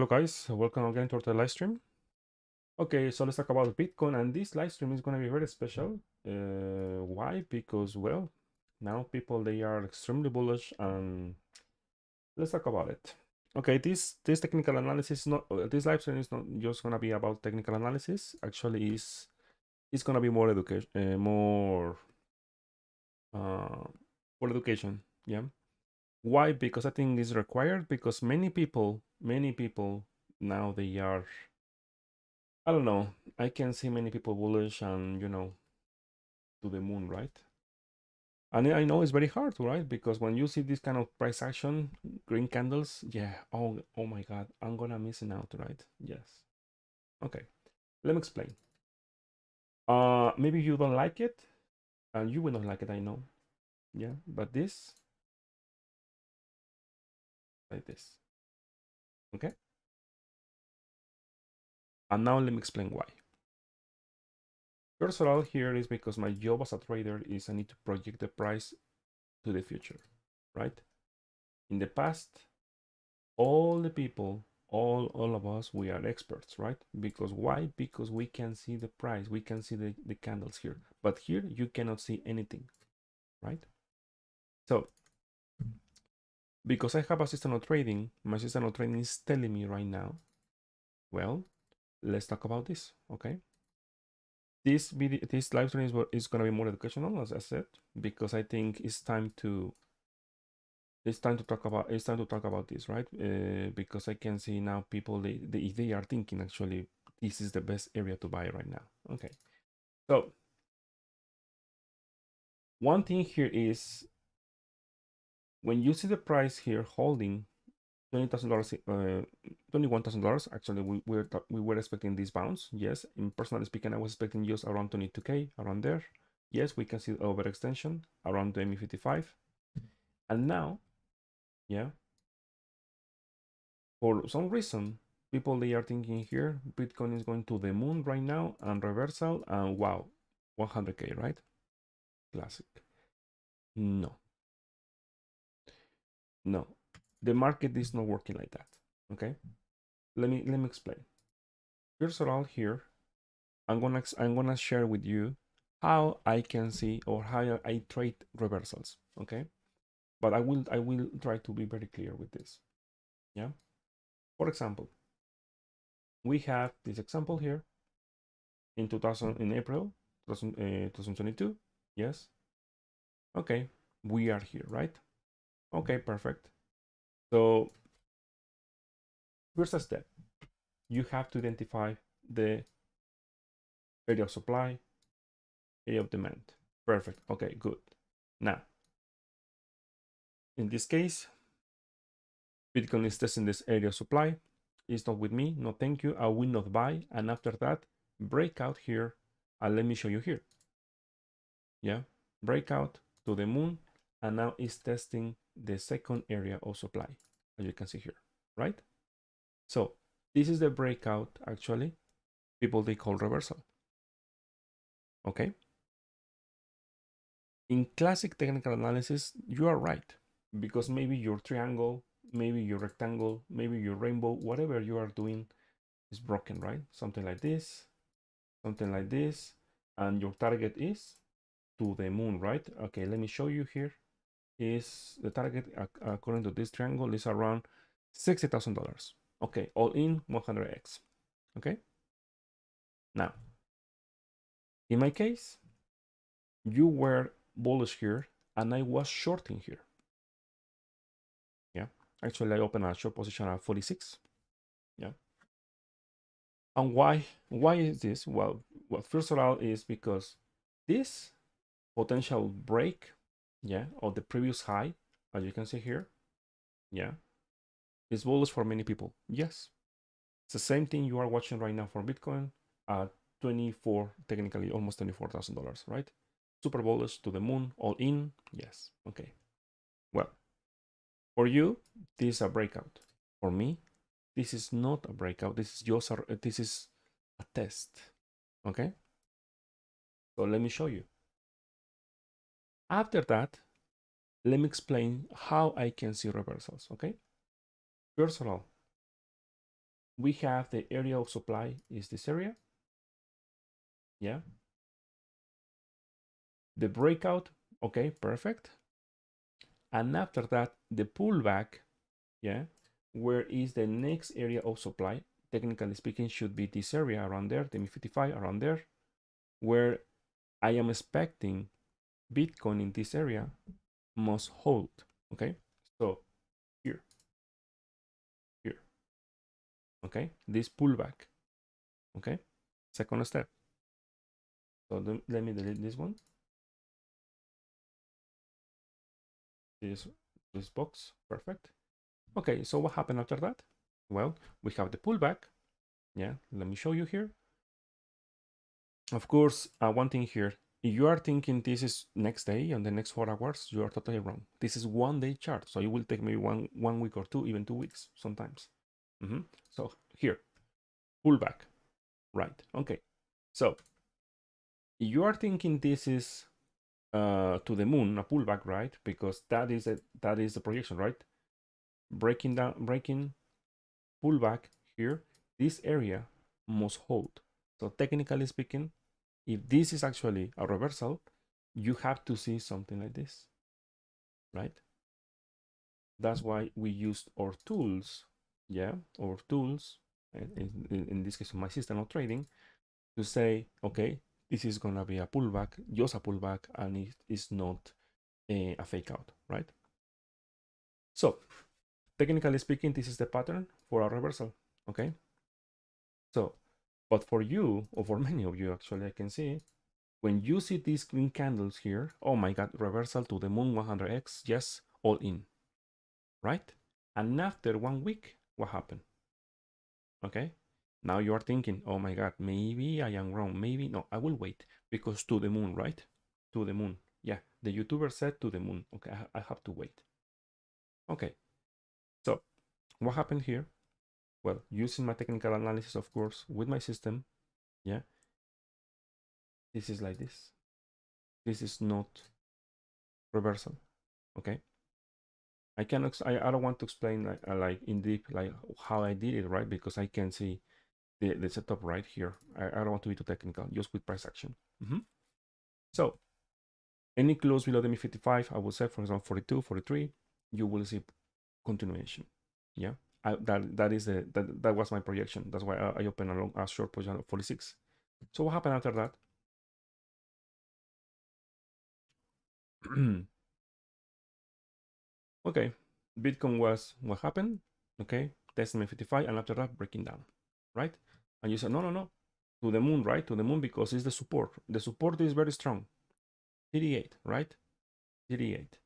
Hello guys, welcome again to the live stream. Okay, so let's talk about Bitcoin, and this live stream is going to be very special. Why? Because, well, now people, they are extremely bullish, and let's talk about it. Okay, this technical analysis, not this live stream is not just going to be about technical analysis. Actually, it's going to be more education, uh, more education. Yeah. Why? Because I think it's required, because many people now, they are, I don't know. I can see many people bullish and, to the moon, right? And I know it's very hard, right? Because when you see this kind of price action, green candles, yeah. Oh my God, I'm gonna missing out, right? Yes. Okay. Let me explain. Maybe you don't like it, and you will not like it, I know. Yeah. But this, like this. Okay. And now let me explain why. First of all, here is because my job as a trader is I need to project the price to the future, right? In the past, all the people, all of us, we are experts, right? Because why? Because we can see the price, we can see the candles here, but here you cannot see anything, right? So because I have a system of trading, my system of trading is telling me right now, well, let's talk about this. Okay, this video, this live stream is going to be more educational, as I said, because I think it's time to talk about this, right? Because I can see now people, they are thinking, actually, this is the best area to buy right now. Okay, so one thing here is, when you see the price here holding $20,000, $21,000. Actually, we were expecting this bounce. Yes, in personally speaking, I was expecting just around 22K, around there. Yes, we can see overextension around the ME55, and now, yeah, for some reason, people, they are thinking here Bitcoin is going to the moon right now, and reversal, and wow, 100K, right? Classic. No, no, the market is not working like that. Okay, let me explain. First of all, here I'm gonna share with you how I can see, or how I trade reversals. Okay, but I will try to be very clear with this. Yeah. For example, we have this example here in April 2022. Yes. Okay, we are here, right? Okay, perfect. So first step, you have to identify the area of supply, area of demand. Perfect. Okay, good. Now, in this case, Bitcoin is testing this area of supply. It's not with me. No, thank you. I will not buy. And after that, breakout here. And let me show you here. Yeah, breakout to the moon. And now it's testing the second area of supply, as you can see here, right? So this is the breakout, actually. People, they call reversal. Okay. In classic technical analysis, you are right, because maybe your triangle, maybe your rectangle, maybe your rainbow, whatever you are doing is broken, right? Something like this, and your target is to the moon, right? Okay, let me show you here. Is the target, according to this triangle, is around $60,000. Okay, all in 100x. Okay. Now, in my case, you were bullish here, and I was shorting here. Yeah, actually, I opened a short position at 46. Yeah. And why is this? Well, first of all, is because this potential break, yeah, of the previous high, as you can see here, yeah, is bullish for many people. Yes, it's the same thing you are watching right now for Bitcoin at 24, technically almost $24,000, right? Super bullish to the moon, all in. Yes. Okay. Well, for you, this is a breakout. For me, this is not a breakout. This is just this is a test. Okay. So let me show you. After that, let me explain how I can see reversals. Okay. First of all, we have the area of supply is this area. Yeah. The breakout, okay, perfect. And after that, the pullback, yeah, where is the next area of supply? Technically speaking, should be this area around there, the 55 around there, where I am expecting Bitcoin in this area must hold. Okay, so here, here, okay, this pullback. Okay, second step. So let me delete this one. This box, perfect. Okay, so what happened after that? Well, we have the pullback. Yeah, let me show you here. Of course, one thing here, if you are thinking this is next day and the next 4 hours, you are totally wrong. This is 1 day chart, so it will take maybe one week or two, even 2 weeks sometimes. So here, pullback, right? Okay, so you are thinking this is to the moon, a pullback, right? Because that is the projection, right? Breaking pullback here. This area must hold. So technically speaking, if this is actually a reversal, you have to see something like this, right? That's why we used our tools, yeah, our tools, in this case, my system of trading, to say, okay, this is gonna be a pullback, just a pullback, and it is not a fake out, right? So, technically speaking, this is the pattern for a reversal, okay? So, but for you, or for many of you actually, I can see, when you see these green candles here, oh my God, reversal to the moon 100x, yes, all in, right? And after 1 week, what happened? Okay, now you are thinking, oh my God, maybe I am wrong. Maybe no, I will wait because to the moon, right? To the moon. Yeah, the YouTuber said to the moon. Okay, I have to wait. Okay, so what happened here? Well, using my technical analysis, of course, with my system, yeah, this is like this. This is not reversal. Okay, I cannot. I don't want to explain like in deep like how I did it, right? Because I can see the setup right here. I don't want to be too technical. Just with price action. So any close below the MI55, I would say, for example, 42, 43, you will see continuation. Yeah, that was my projection. That's why I opened a short position of 46. So what happened after that? Okay, Bitcoin was what happened. Okay, testing MI55, and after that breaking down, right? And you said no, to the moon, right? To the moon because it's the support. The support is very strong. 38, right? 38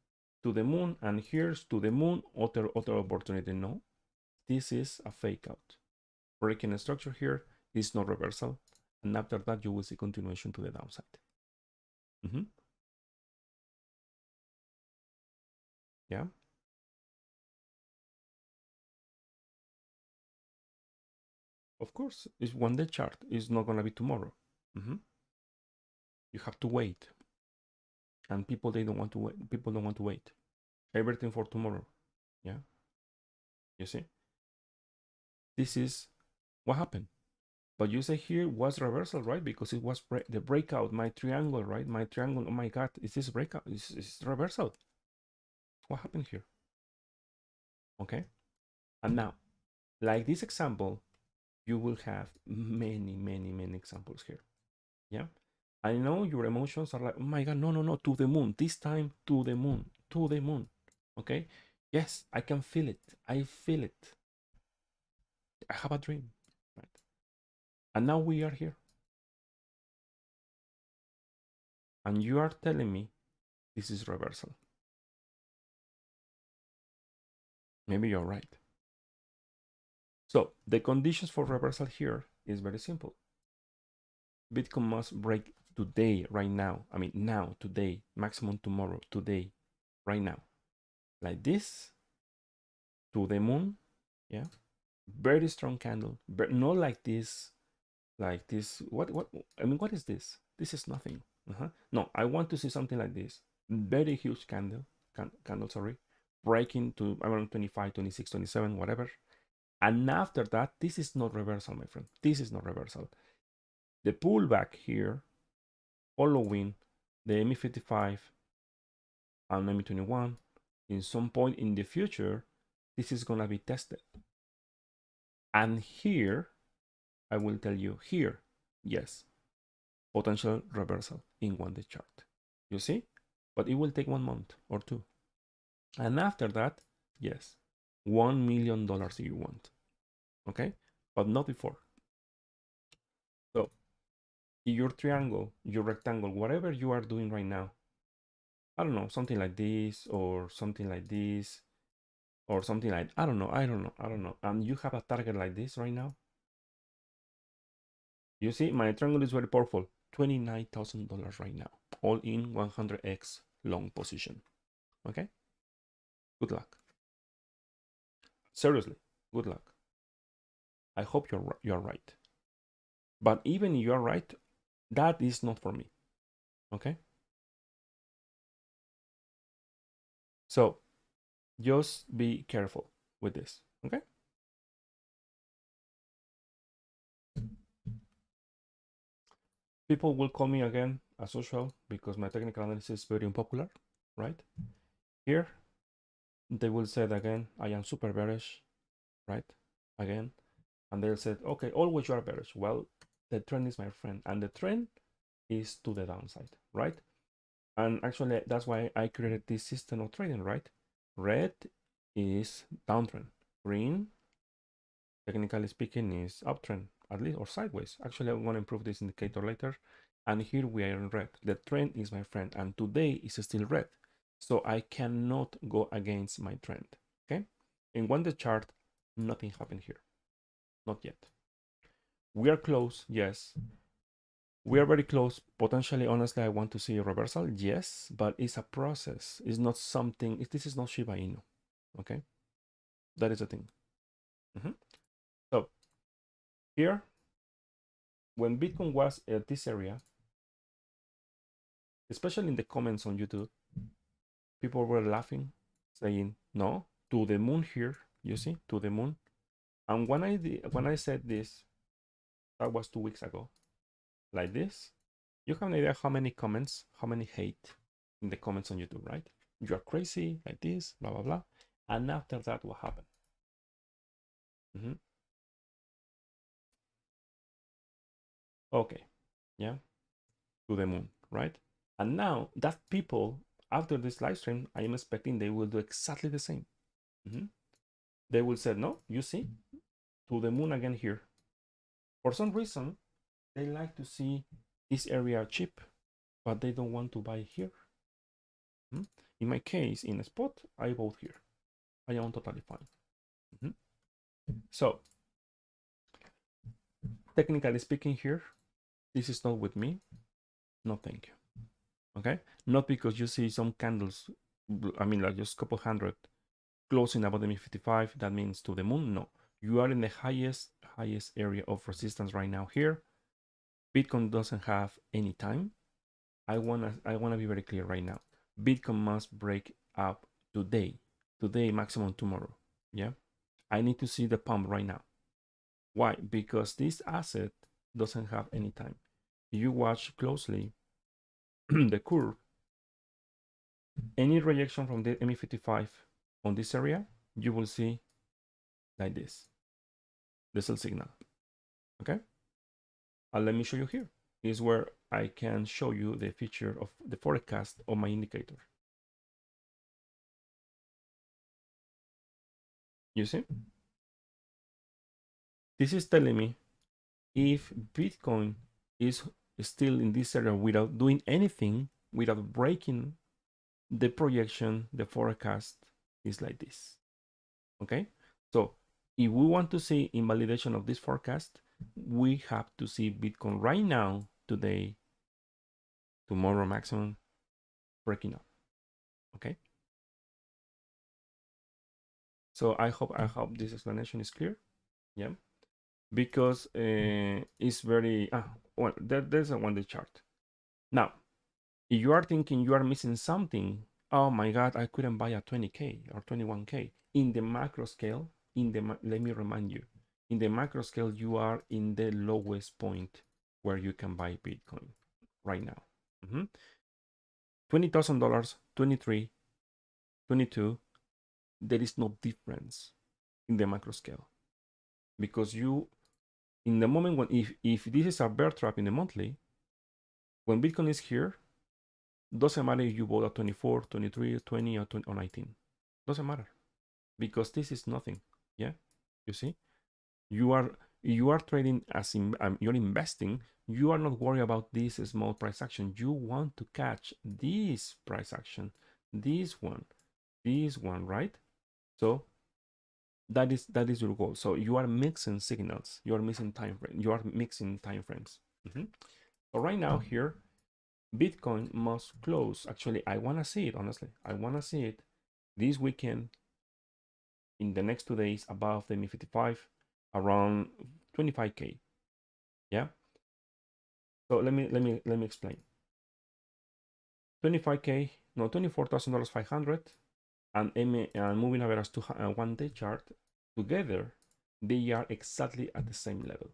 to the moon, and here's to the moon, other opportunity. No, this is a fake out. Breaking a structure here is no reversal, and after that you will see continuation to the downside. Yeah, of course, it's 1 day chart. It's not gonna be tomorrow. You have to wait, and people they don't want to wait. People don't want to wait. Everything for tomorrow. Yeah, you see, this is what happened. But you say here was reversal, right? Because it was the breakout, my triangle, right? My triangle, oh my God, is this breakout? Is reversal? What happened here? Okay. And now, like this example, you will have many examples here. Yeah. I know your emotions are like, oh my God, no, to the moon. This time to the moon, to the moon. Okay. Yes, I can feel it. I feel it. I have a dream. Right. And now we are here. And you are telling me this is reversal. Maybe you're right. So the conditions for reversal here is very simple. Bitcoin must break today, right now. I mean, now, today, maximum tomorrow, today, right now. Like this, to the moon. Yeah. Very strong candle, but not like this. Like this. What? I mean, what is this? This is nothing. No, I want to see something like this. Very huge candle, sorry. Breaking to around 25, 26, 27, whatever. And after that, this is not reversal, my friend. This is not reversal. The pullback here following the ME55 and ME21, in some point in the future, this is going to be tested. And here, I will tell you here, yes, potential reversal in 1-day chart. You see? But it will take 1 month or 2. And after that, yes, $1 million if you want. Okay? But not before. So, your triangle, your rectangle, whatever you are doing right now, I don't know, something like this or something like this or something like, I don't know. And you have a target like this right now. You see, my triangle is very powerful. $29,000 right now, all in 100x long position. Okay? Good luck. Seriously, good luck. I hope you're right. But even if you're right, that is not for me. Okay? So just be careful with this. Okay? People will call me again as usual because my technical analysis is very unpopular, right? Here, they will say again, I am super bearish, right? Again. And they'll say, okay, always you are bearish. Well, the trend is my friend, and the trend is to the downside, right? And actually, that's why I created this system of trading, right? Red is downtrend. Green, technically speaking, is uptrend, at least, or sideways. Actually, I'm going to improve this indicator later. And here we are in red. The trend is my friend, and today is still red. So I cannot go against my trend, okay? In 1-day chart, nothing happened here. Not yet. We are close, yes. We are very close. Potentially, honestly, I want to see a reversal, yes, but it's a process. It's not something, this is not Shiba Inu, okay? That is the thing. So here, when Bitcoin was at this area, especially in the comments on YouTube, people were laughing, saying, no, to the moon here, you see, to the moon. And when I said this, that was 2 weeks ago, like this, you have an idea how many comments, how many hate in the comments on YouTube, right? You are crazy, like this, blah, blah, blah. And after that, what happened? Okay, yeah, to the moon, right? And now that people, after this live stream, I am expecting they will do exactly the same. They will say, no, you see, to the moon again here. For some reason, they like to see this area cheap, but they don't want to buy here. In my case, in a spot, I bought here. I am totally fine. So, technically speaking here, this is not with me. No, thank you. Okay? Not because you see some candles, I mean, like just a couple hundred closing above the ME55, that means to the moon. No, you are in the highest area of resistance right now here. Bitcoin doesn't have any time. I wanna be very clear right now. Bitcoin must break up today, maximum tomorrow. Yeah, I need to see the pump right now. Why? Because this asset doesn't have any time. If you watch closely the curve, any rejection from the ME55 on this area, you will see like this, the sell signal. Okay, and let me show you here. Is where I can show you the feature of the forecast of my indicator. You see, this is telling me if Bitcoin is still in this area without doing anything, without breaking the projection, the forecast is like this. Okay, so if we want to see invalidation of this forecast, we have to see Bitcoin right now, today, tomorrow maximum, breaking up. Okay, so I hope this explanation is clear. Yeah, because it's very well, there's a 1-day chart. Now, if you are thinking you are missing something, oh my god, I couldn't buy a 20k or 21k in the macro scale, in the, let me remind you, in the macro scale, you are in the lowest point where you can buy Bitcoin right now. $20,000, 23, 22, there is no difference in the macro scale, because you, in the moment when, if this is a bear trap in the monthly, when Bitcoin is here, doesn't matter if you bought at 24, 23, 20, or 20 or 19. Doesn't matter, because this is nothing. Yeah, you see, you are trading as in, you're investing. You are not worried about this small price action. You want to catch this price action, this one, right? So that is your goal. So you are mixing signals. You are mixing time frame. You are mixing time frames. So right now here, Bitcoin must close. Actually, I want to see it, honestly. I want to see it this weekend, in the next 2 days, above the MI55, around 25K. Yeah. So let me explain. 25K, no, $24,500 and moving average to 1-day chart together, they are exactly at the same level.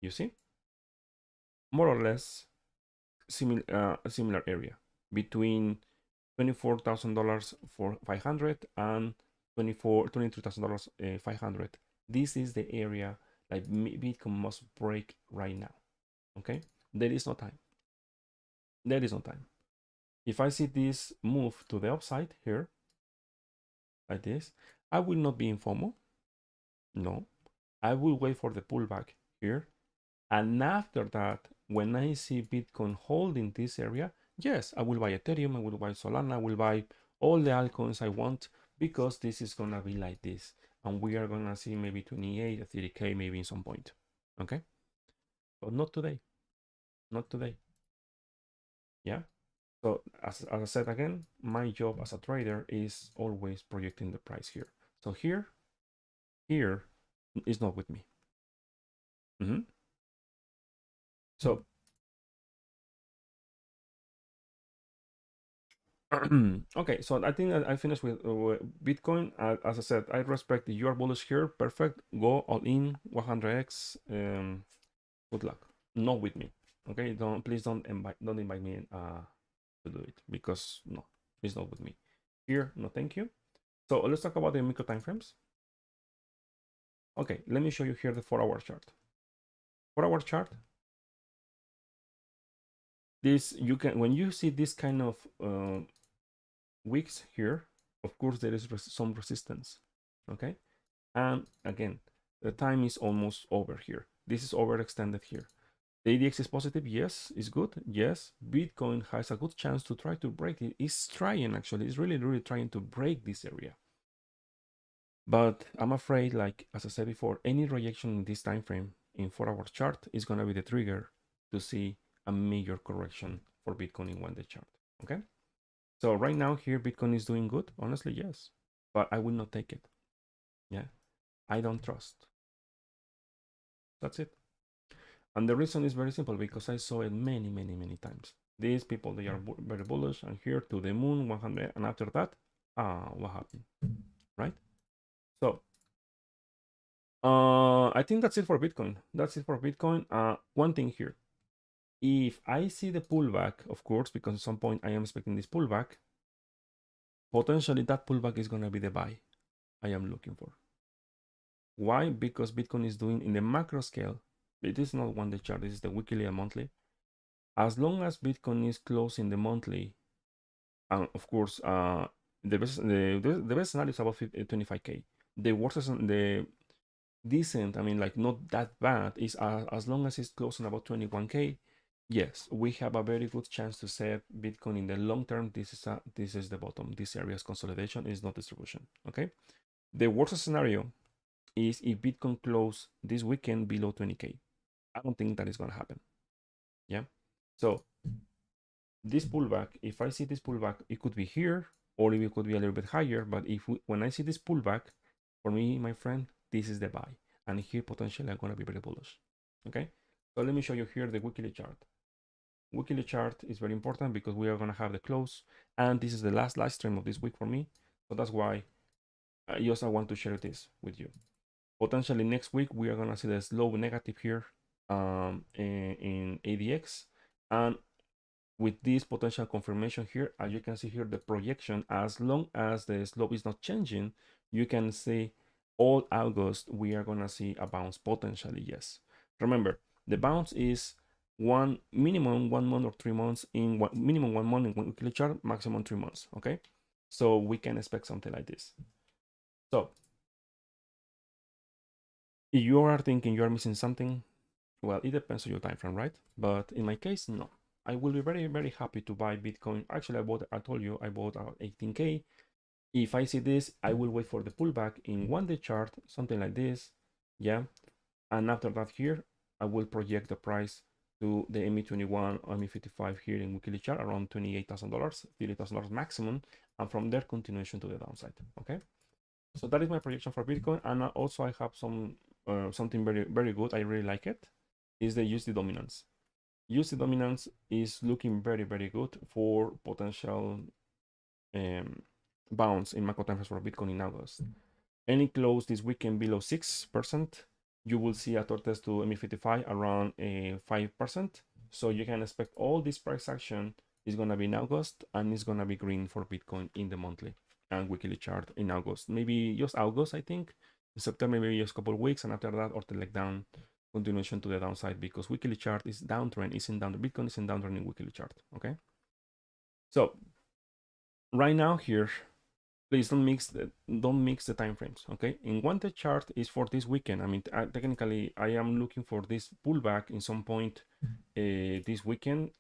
You see? More or less similar area between $24,000 for 500 and $23,000 500. This is the area like Bitcoin must break right now. Okay, there is no time. There is no time. If I see this move to the upside here, like this, I will not be in FOMO. No, I will wait for the pullback here. And after that, when I see Bitcoin holding this area, yes, I will buy Ethereum, I will buy Solana, I will buy all the altcoins I want, because this is gonna be like this. And we are gonna see maybe 28 or 30K maybe in some point. Okay? But not today. Not today. Yeah. So as I said again, my job as a trader is always projecting the price here. So here is not with me. So okay, so I think I finished with Bitcoin. As I said, I respect that you are bullish here. Perfect. Go all in 100x. Good luck. Not with me. Okay, please don't invite me to do it, because no, it's not with me. Here, no, thank you. So let's talk about the micro time frames. Okay, let me show you here the 4-hour chart. 4-hour chart. This you can, when you see this kind of wicks here, of course there is some resistance. Okay, and again, the time is almost over here. This is overextended here. The ADX is positive, yes. It's good, yes. Bitcoin has a good chance to try to break it. It's trying, actually. It's really trying to break this area. But I'm afraid, like as I said before, any rejection in this time frame in 4-hour chart is going to be the trigger to see a major correction for Bitcoin in 1-day chart. Okay, so right now here Bitcoin is doing good, honestly, yes, but I will not take it. Yeah, I don't trust. That's it. And the reason is very simple, because I saw it many times. These people, they are very bullish, and here to the moon 100, and after that, what happened, right? So I think that's it for Bitcoin. That's it for Bitcoin. One thing here, if I see the pullback, of course, because at some point I am expecting this pullback, potentially that pullback is going to be the buy I am looking for. Why? Because Bitcoin is doing in the macro scale. It is not 1-day chart. This is the weekly and monthly. As long as Bitcoin is closing the monthly, and of course, the best scenario is about 25K. The worst, the decent, I mean, like not that bad, is as long as it's closing about 21K. Yes, we have a very good chance to set Bitcoin in the long term. This is the bottom. This area is consolidation, is not distribution. Okay. The worst scenario is if Bitcoin close this weekend below 20K. I don't think that is going to happen. Yeah. So this pullback, if I see this pullback, it could be here, or it could be a little bit higher. But when I see this pullback, for me, my friend, this is the buy. And here potentially I'm going to be very bullish. Okay. So let me show you here the weekly chart. Weekly chart is very important because we are going to have the close, and this is the last live stream of this week for me. So that's why I want to share this with you. Potentially next week we are gonna see the slow negative here in ADX, and with this potential confirmation here, as you can see here, the projection, as long as the slope is not changing, you can see all August we are gonna see a bounce potentially. Yes, remember the bounce is one minimum 1 month or 3 months in one, minimum 1 month in one weekly chart, maximum 3 months. Okay, so we can expect something like this. So if you are thinking you are missing something, well, it depends on your time frame, right? But in my case, no. I will be very, very happy to buy Bitcoin. Actually, I told you, I bought 18K. If I see this, I will wait for the pullback in 1 day chart, something like this. Yeah. And after that here, I will project the price to the ME21 or ME55 here in weekly chart around $28,000, $30,000 maximum. And from there, continuation to the downside. Okay. So that is my projection for Bitcoin. And also I have something very, very good. I really like it. Is the USD dominance. USD dominance is looking very, very good for potential bounce in macro time for Bitcoin in August. Any close this weekend below 6%, you will see a tortoise to ME55 around 5%. So you can expect all this price action is going to be in August, and it's going to be green for Bitcoin in the monthly and weekly chart in August. Maybe just August, I think. In September, maybe just a couple of weeks, and after that, or the leg down, continuation to the downside, because weekly chart is downtrend, is in down. Bitcoin is in downtrend in weekly chart. Okay. So right now here, please don't mix the time frames. Okay. In one day chart is for this weekend. I mean, technically, I am looking for this pullback in some point this weekend,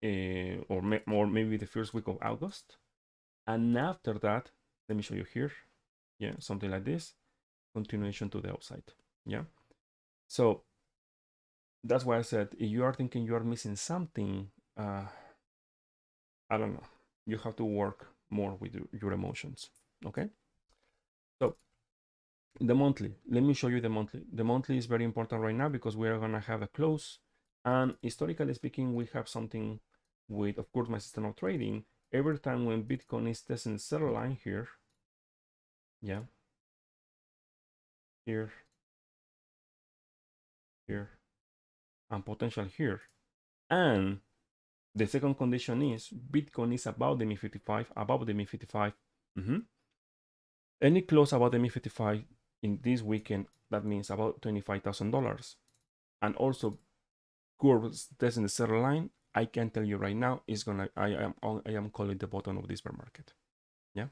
or maybe the first week of August. And after that, let me show you here. Yeah, something like this. Continuation to the upside. Yeah. So that's why I said, if you are thinking you are missing something, I don't know. You have to work more with your emotions. Okay. So the monthly, let me show you the monthly. The monthly is very important right now because we are going to have a close. And historically speaking, we have something with, of course, my system of trading. Every time when Bitcoin is testing the seller line here, yeah, here, here, and potential here. And the second condition is Bitcoin is above the ME55, above the ME55. Any close above the ME55 in this weekend, that means about $25,000. And also curves testing the seller line, I can tell you right now, I am calling the bottom of this bear market. Yeah.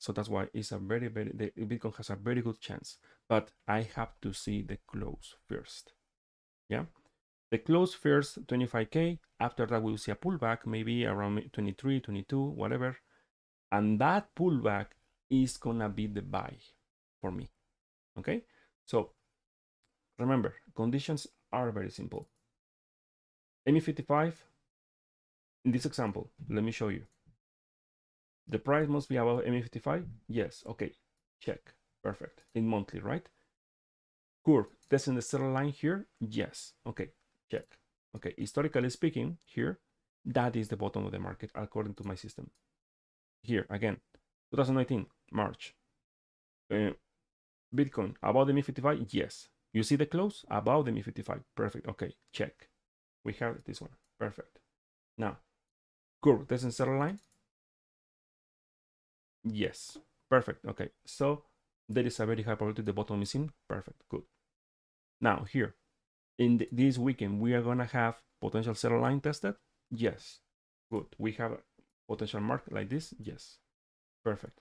So that's why it's a very, very, the Bitcoin has a very good chance, but I have to see the close first. Yeah. The close first, 25K. After that, we'll see a pullback, maybe around 23, 22, whatever. And that pullback is gonna be the buy for me. Okay. So remember, conditions are very simple. ME55, in this example, let me show you. The price must be above ME55? Yes. Okay. Check. Perfect. In monthly, right? Curve testing the seller line here? Yes. Okay. Check. Okay. Historically speaking, here, that is the bottom of the market according to my system. Here, again, 2019, March. Bitcoin above the ME55? Yes. You see the close? Above the ME55. Perfect. Okay. Check. We have this one. Perfect. Now, curve testing seller line? Yes. Perfect. Okay. So there is a very high probability the bottom is in. Perfect. Good. Now here, in this weekend, we are going to have potential seller line tested. Yes. Good. We have a potential mark like this. Yes. Perfect.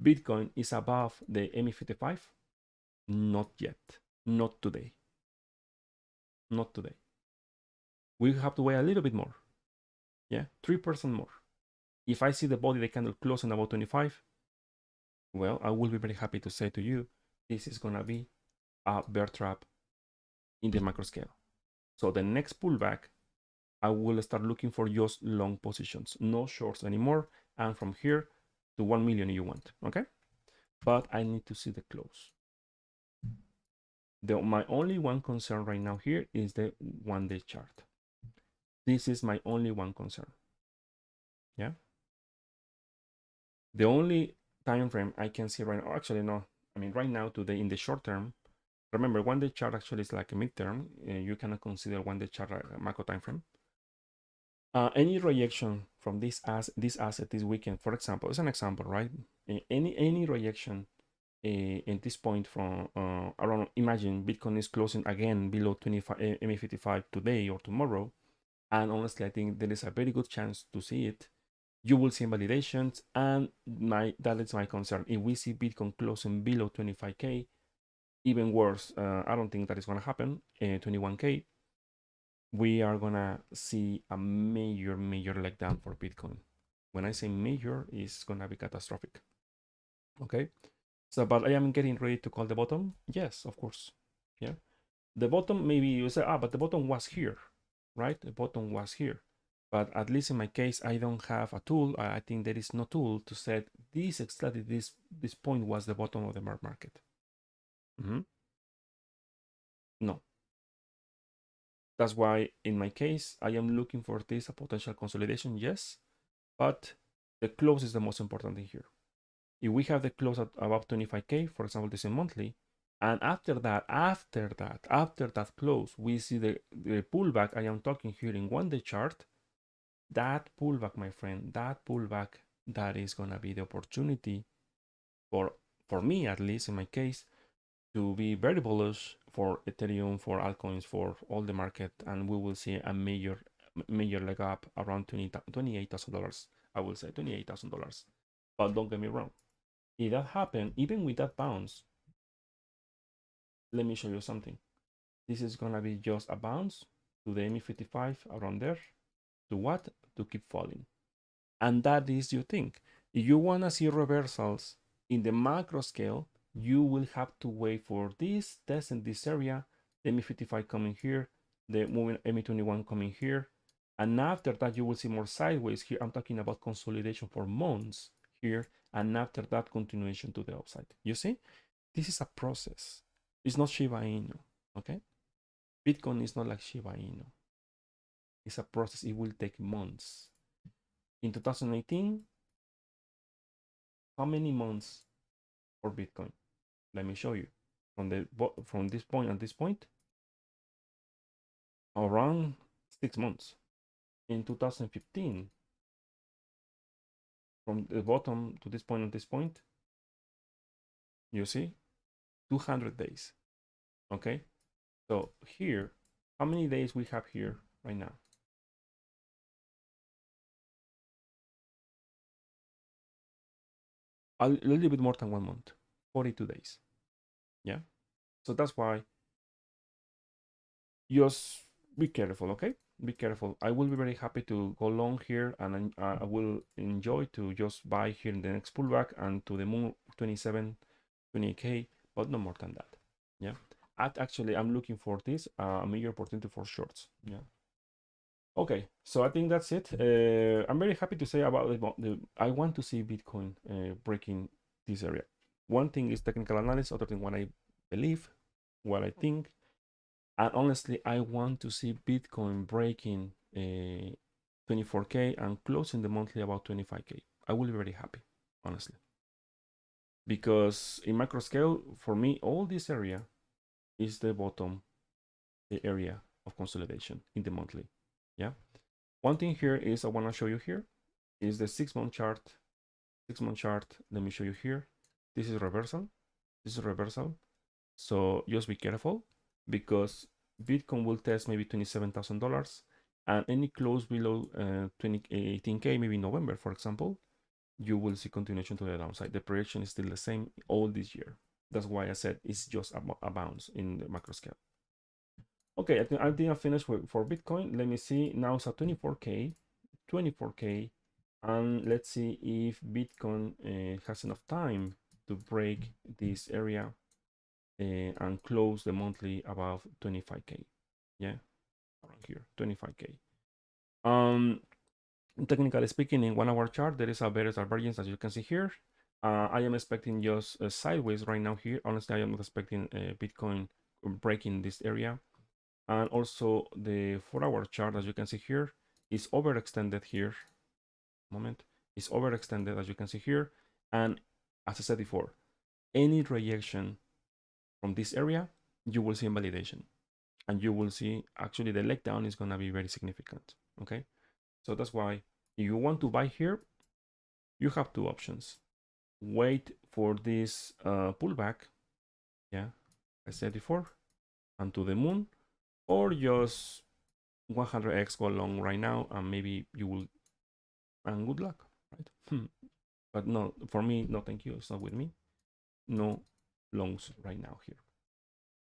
Bitcoin is above the ME55. Not yet. Not today. Not today. We have to wait a little bit more. Yeah. 3% more. If I see the body, the candle closing about 25, well, I will be very happy to say to you, this is going to be a bear trap in the macro scale. So the next pullback, I will start looking for just long positions, no shorts anymore. And from here to 1 million you want, okay? But I need to see the close. My only one concern right now here is the 1 day chart. This is my only one concern. Yeah. The only time frame, I can see right now, actually, no, I mean, right now, today, in the short term, remember, 1-day chart actually is like a midterm. You cannot consider 1-day chart a macro time frame. Any reaction from this asset this weekend, for example, is an example, right? Any reaction in this point from around, imagine Bitcoin is closing again below 25 MA55 today or tomorrow, and honestly, I think there is a very good chance to see it. You will see validations, and that is my concern. If we see Bitcoin closing below 25K, even worse, I don't think that is going to happen. 21K, we are going to see a major letdown for Bitcoin. When I say major, it's going to be catastrophic. Okay. So, but I am getting ready to call the bottom. Yes, of course. Yeah. The bottom, maybe you say, but the bottom was here, right? The bottom was here. But at least in my case, I don't have a tool. I think there is no tool to set this exactly this point was the bottom of the market. No. That's why in my case, I am looking for this a potential consolidation, yes, but the close is the most important thing here. If we have the close at above 25K, for example, this is monthly, and after that close, we see the pullback. I am talking here in 1-day chart. That pullback, my friend, that pullback, that is gonna be the opportunity for me, at least in my case, to be very bullish for Ethereum, for altcoins, for all the market, and we will see a major leg up around $28,000. I will say $28,000. But don't get me wrong. If that happened, even with that bounce, let me show you something. This is gonna be just a bounce to the ME55 around there. To what? To keep falling. And that is your thing. If you wanna see reversals in the macro scale, you will have to wait for this test in this area, the ME55 coming here, the moving ME21 coming here, and after that you will see more sideways here. I'm talking about consolidation for months here, and after that continuation to the upside. You see, this is a process. It's not Shiba Inu, okay? Bitcoin is not like Shiba Inu. It's a process. It will take months. In 2018, how many months for Bitcoin? Let me show you. From this point and this point, around 6 months. In 2015, from the bottom to this point and this point, you see, 200 days. Okay, so here, how many days we have here right now? A little bit more than 1 month, 42 days. Yeah, so that's why just be careful, okay? Be careful. I will be very happy to go long here, and I will enjoy to just buy here in the next pullback and to the moon 27, 28K, but no more than that. Yeah. Actually, I'm looking for this a major opportunity for shorts. Yeah. Okay, so I think that's it. I'm very happy to say about I want to see Bitcoin breaking this area. One thing is technical analysis, other thing what I believe, what I think. And honestly, I want to see Bitcoin breaking 24K and closing the monthly about 25K. I will be very happy, honestly. Because in macro scale, for me, all this area is the bottom, the area of consolidation in the monthly. Yeah. One thing here is I want to show you here is the 6-month chart. 6-month chart. Let me show you here. This is reversal. This is reversal. So just be careful because Bitcoin will test maybe $27,000 and any close below 18K, maybe November, for example, you will see continuation to the downside. The projection is still the same all this year. That's why I said it's just a bounce in the macro scale. Okay, I think I finished for Bitcoin. Let me see. Now it's at 24K, 24K. And let's see if Bitcoin has enough time to break this area and close the monthly above 25K. Yeah, around here, 25K. Technically speaking, in 1 hour chart, there is a bearish divergence as you can see here. I am expecting just sideways right now here. Honestly, I am not expecting Bitcoin breaking this area. And also the 4-hour chart, as you can see here, is overextended here. Moment, is overextended as you can see here. And as I said before, any rejection from this area, you will see invalidation, and you will see actually the leg down is going to be very significant. Okay, so that's why if you want to buy here, you have two options. Wait for this pullback, yeah, I said before, and to the moon, or just 100x go long right now, and maybe you will, and good luck, right? But no, for me, no, thank you. It's not with me. No longs right now here.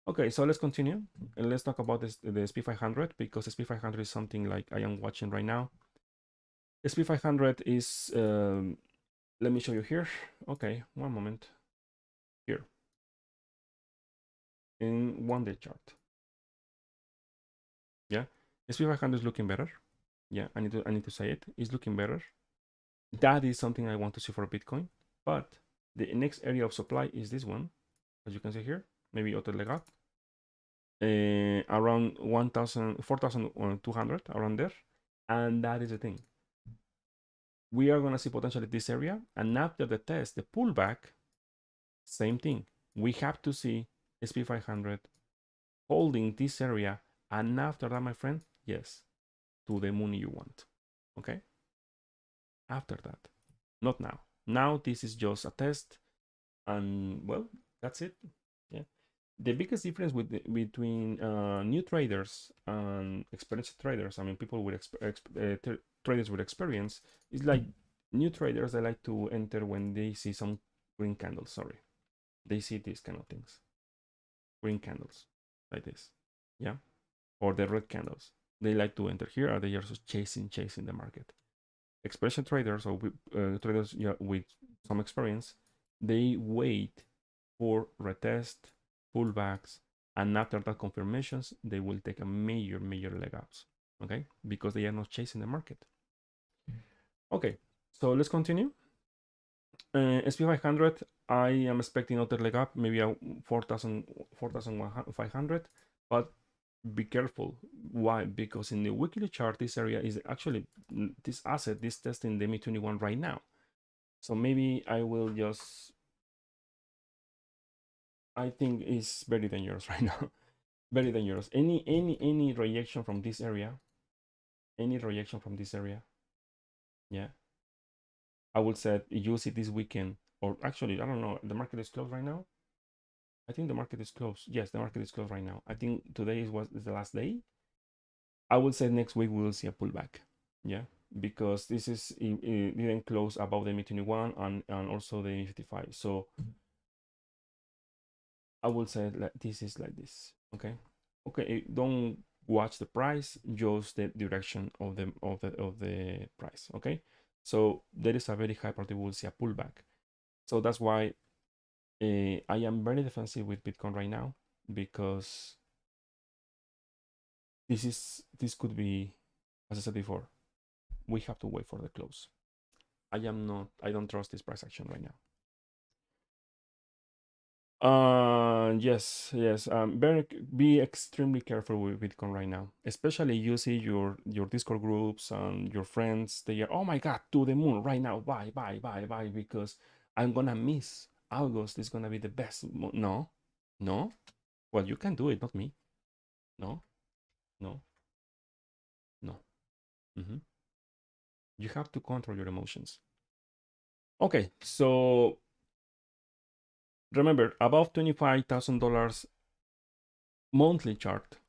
Okay, so let's continue and let's talk about this, the SP500, because SP500 is something like I am watching right now. SP500 is, let me show you here. Okay, one moment. Here, in 1-day chart. Yeah, SP500 is looking better. Yeah, I need to say it. It's looking better. That is something I want to see for Bitcoin. But the next area of supply is this one, as you can see here. Maybe auto leg up. Around 1,000, 4,200, around there. And that is the thing. We are going to see potentially this area. And after the test, the pullback, same thing. We have to see SP500 holding this area. And after that, my friend, yes, to the moon you want. Okay? After that, not now. Now this is just a test. And well, that's it. Yeah. The biggest difference between new traders and experienced traders, I mean, people with traders with experience, is like new traders, they like to enter when they see some green candles. Sorry, they see these kind of things, green candles like this, yeah, or the red candles. They like to enter here, or they are just chasing the market. Experienced traders or traders, yeah, with some experience, they wait for retest, pullbacks, and after that confirmations, they will take a major leg ups, okay? Because they are not chasing the market. Okay, so let's continue. SP500, I am expecting another leg up, maybe a 4,500, but be careful. Why? Because in the weekly chart, this area is actually, this asset is testing the MI21 right now. So maybe I will just, I think it's very dangerous right now. Very dangerous. Any rejection from this area, yeah, I would say use it this weekend, or actually, I don't know, the market is closed right now. I think the market is closed. Yes, the market is closed right now. I think today is the last day. I would say next week we will see a pullback. Yeah, because this is, it didn't close above the MI21 and also the MI55. So I will say like this is like this. Okay. Okay. Don't watch the price, just the direction of the price. Okay. So there is a very high probability we'll see a pullback. So that's why I am very defensive with Bitcoin right now, because this could be, as I said before, we have to wait for the close. I don't trust this price action right now. Yes. Be extremely careful with Bitcoin right now. Especially you see your Discord groups and your friends. They are, oh my God, to the moon right now. Buy, because I'm gonna miss August. Is gonna be the best. No, no. Well, you can do it, not me. No, no, no. You have to control your emotions. Okay, so remember, above $25,000 monthly chart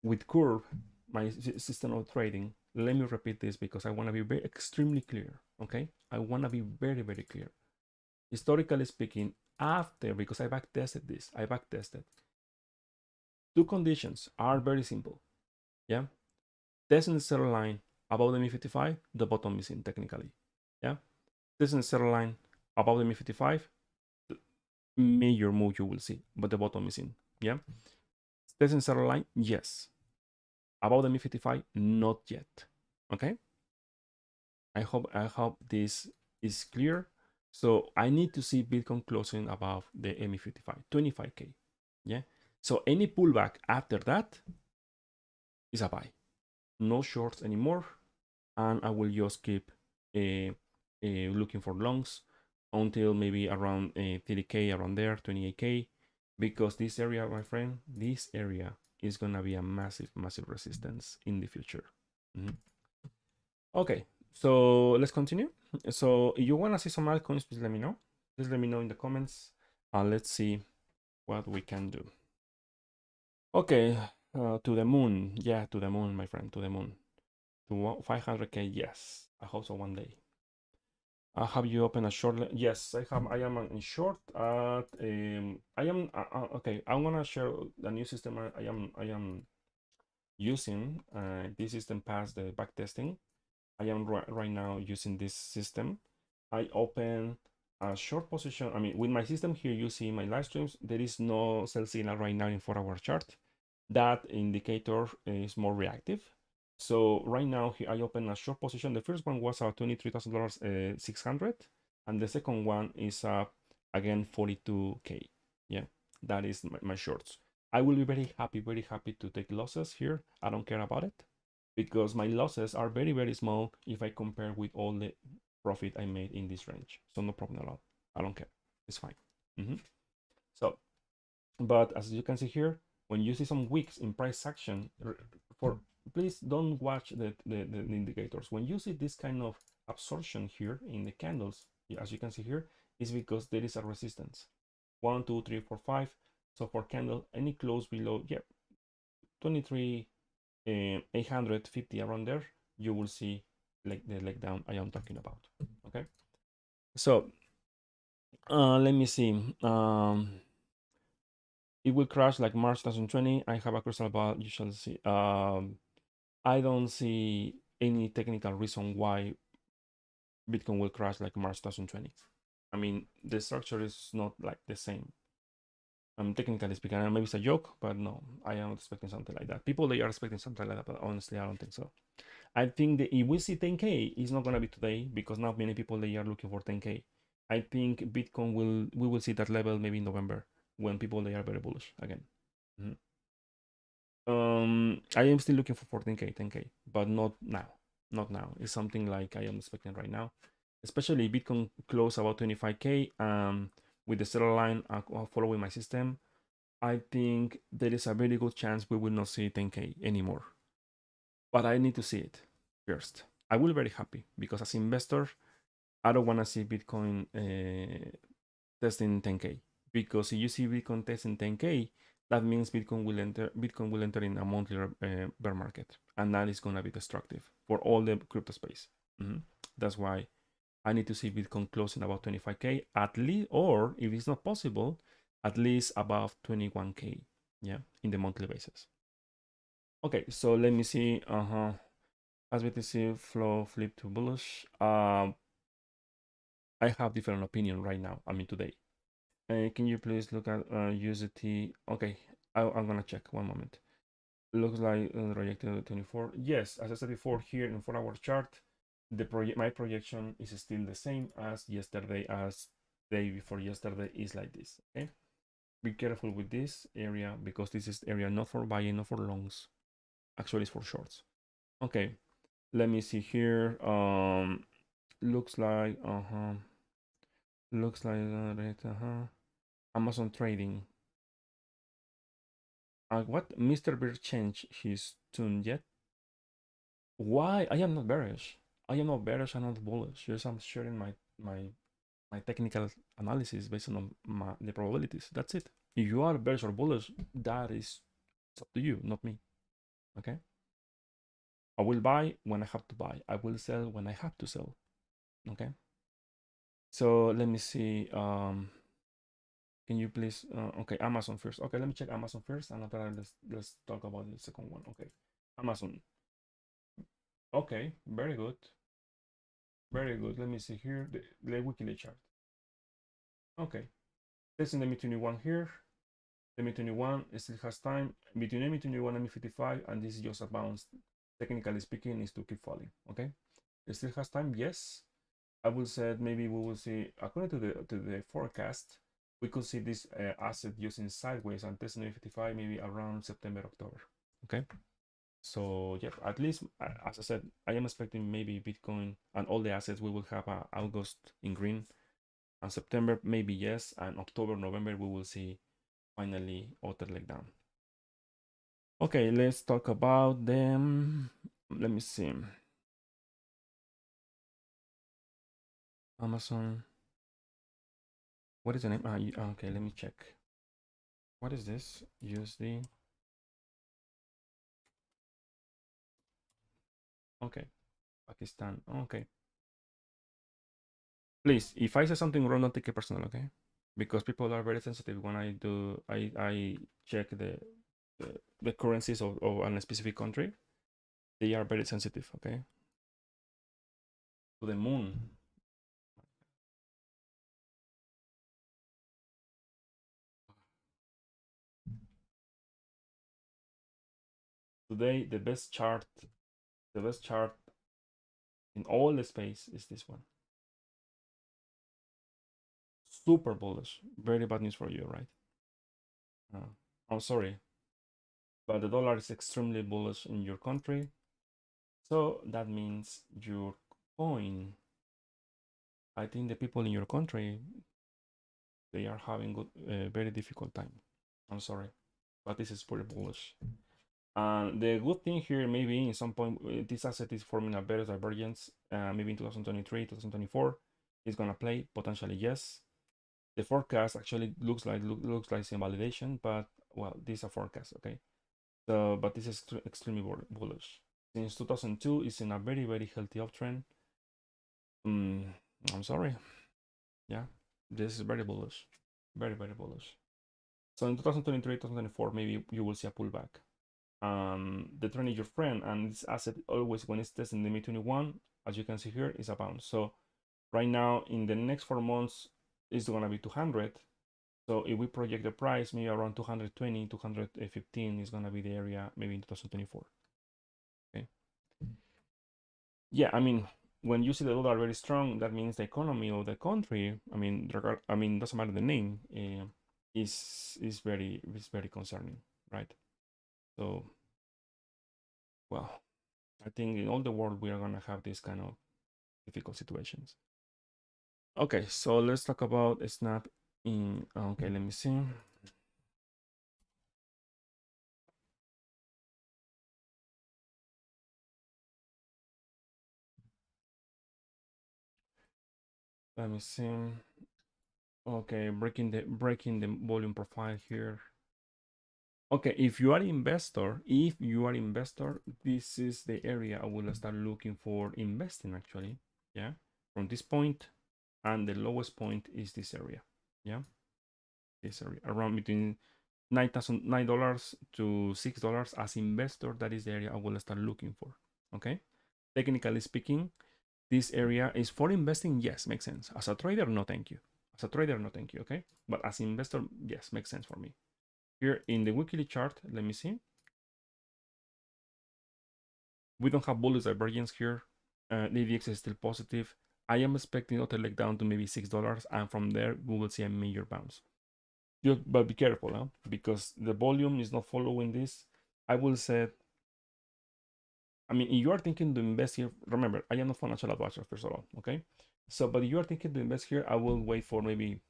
with curve, my system of trading. Let me repeat this because I want to be very extremely clear. Okay, I want to be very clear. Historically speaking, after, because I backtested this, two conditions are very simple. Yeah, testing the zero line above the MI55, the bottom is in technically. Yeah, testing the zero line above the MI55, major move you will see, but the bottom is in. Yeah, testing the zero line, yes. Above the MI55, not yet. Okay. I hope this is clear. So I need to see Bitcoin closing above the MI55, 25K. Yeah. So any pullback after that is a buy. No shorts anymore. And I will just keep looking for longs until maybe around 30K, around there, 28K, because this area, my friend, this area is gonna be a massive, massive resistance in the future. Mhm. Okay, so let's continue. So if you wanna see some altcoins, please let me know. Please let me know in the comments. Let's see what we can do. Okay, to the moon. Yeah, to the moon, my friend, to the moon. To 500K, yes. I hope so one day. Have you opened a short? Yes, I have. I am in short. I am okay. I'm gonna share the new system. I am using. This system passed the back testing. I am right now using this system. I open a short position. I mean, with my system here, you see my live streams. There is no sell signal right now in 4-hour chart. That indicator is more reactive. So right now here I open a short position. The first one was $23,000, 600, and the second one is again 42K. Yeah, that is my shorts. I will be very happy to take losses here. I don't care about it because my losses are very small if I compare with all the profit I made in this range. So no problem at all. I don't care. It's fine. So, but as you can see here, when you see some wicks in price action, for please don't watch the indicators. When you see this kind of absorption here in the candles, as you can see here, is because there is a resistance. 1, 2, 3, 4, 5. So for candle, any close below, yeah, 23, 850 around there, you will see like the leg down I am talking about. Okay, so let me see. It will crash like March 2020. I have a crystal ball. You shall see. I don't see any technical reason why Bitcoin will crash like March 2020. I mean, the structure is not like the same. Technically speaking, maybe it's a joke, but no, I am not expecting something like that. People, they are expecting something like that, but honestly, I don't think so. I think that if we see 10K, it's not gonna be today because not many people they are looking for 10K. I think Bitcoin we will see that level maybe in November when people they are very bullish again. Mhm. I am still looking for 14K, 10K, but not now. Not now. It's something like I am expecting right now, especially Bitcoin close about 25K. With the seller line following my system, I think there is a very good chance we will not see 10K anymore. But I need to see it first. I will be very happy because as investor, I don't want to see Bitcoin testing 10K because if you see Bitcoin testing 10K, that means Bitcoin will enter in a monthly bear market, and that is going to be destructive for all the crypto space. That's why I need to see Bitcoin closing about 25K at least, or if it's not possible, at least above 21K. Yeah, in the monthly basis. Okay, so let me see. As BTC flow flip to bullish. I have different opinion right now. I mean today. Can you please look at USDT? Okay, I'm gonna check one moment. Looks like rejected 24. Yes, as I said before, here in 4-hour chart, my projection is still the same as yesterday, as day before yesterday is like this. Okay, be careful with this area because this is area not for buying, not for longs. Actually, it's for shorts. Okay, let me see here. Looks like looks like Amazon trading. What Mr. Bear changed his tune yet? Why? I am not bearish. I am not bearish. I'm not bullish. Just I'm sharing my technical analysis based on the probabilities. That's it. If you are bearish or bullish, that is it's up to you, not me. Okay. I will buy when I have to buy. I will sell when I have to sell. Okay. So let me see. Can you please? Okay, Amazon first. Okay, let me check Amazon first, and after that, let's talk about the second one. Okay, Amazon. Okay, very good, very good. Let me see here the weekly chart. Okay, testing the ME21 here. The ME21 still has time between ME21 and ME55, and this is just a bounce. Technically speaking, is to keep falling. Okay, it still has time. Yes, I will say maybe we will see according to the forecast. We could see this asset using sideways and testing ME55 maybe around September, October. Okay. So yeah, at least as I said, I am expecting maybe Bitcoin and all the assets we will have August in green, and September maybe yes, and October, November we will see finally other leg down. Okay, let's talk about them. Let me see. Amazon. What is the name? Okay, let me check. What is this? USD. Okay. Pakistan. Okay. Please, if I say something wrong, don't take it personal, okay? Because people are very sensitive when I check the currencies of a specific country. They are very sensitive, okay? To the moon. Today, the best chart in all the space is this one. Super bullish. Very bad news for you, right? I'm sorry, but the dollar is extremely bullish in your country. So that means your coin, I think the people in your country, they are having a very difficult time. I'm sorry, but this is pretty bullish. And the good thing here, maybe in some point, this asset is forming a better divergence. Maybe in 2023, 2024, it's gonna play potentially yes. The forecast actually looks like some validation, but well, this is a forecast, okay? So, but this is extremely bullish. Since 2002, it's in a very healthy uptrend. I'm sorry, yeah, this is very bullish, very bullish. So in 2023, 2024, maybe you will see a pullback. The trend is your friend, and this asset always, when it's testing the mid 21, as you can see here, is a bounce. So right now, in the next 4 months, it's gonna be 200. So if we project the price, maybe around 220, 215 is gonna be the area, maybe in 2024. Okay. Yeah, I mean, when you see the dollar very strong, that means the economy of the country, I mean, doesn't matter the name, is very concerning, right? So, well, I think in all the world we are gonna have this kind of difficult situations. Okay, so let's talk about Snap in. Okay, let me see. Let me see. Okay, breaking the volume profile here. Okay, if you are investor, this is the area I will start looking for investing actually. Yeah, from this point, and the lowest point is this area. Yeah, this area around between $9 to $6 as investor. That is the area I will start looking for. Okay, technically speaking, this area is for investing. Yes, makes sense. As a trader, no, thank you. As a trader, no, thank you. Okay, but as investor, yes, makes sense for me. Here in the weekly chart, let me see. We don't have bullish divergence here. The ADX is still positive. I am expecting other leg down to maybe $6, and from there we will see a major bounce. But be careful, huh? Because the volume is not following this. I will say, I mean, if you are thinking to invest here, remember, I am not financial advisor, first of all, okay? So, but if you are thinking to invest here, I will wait for maybe,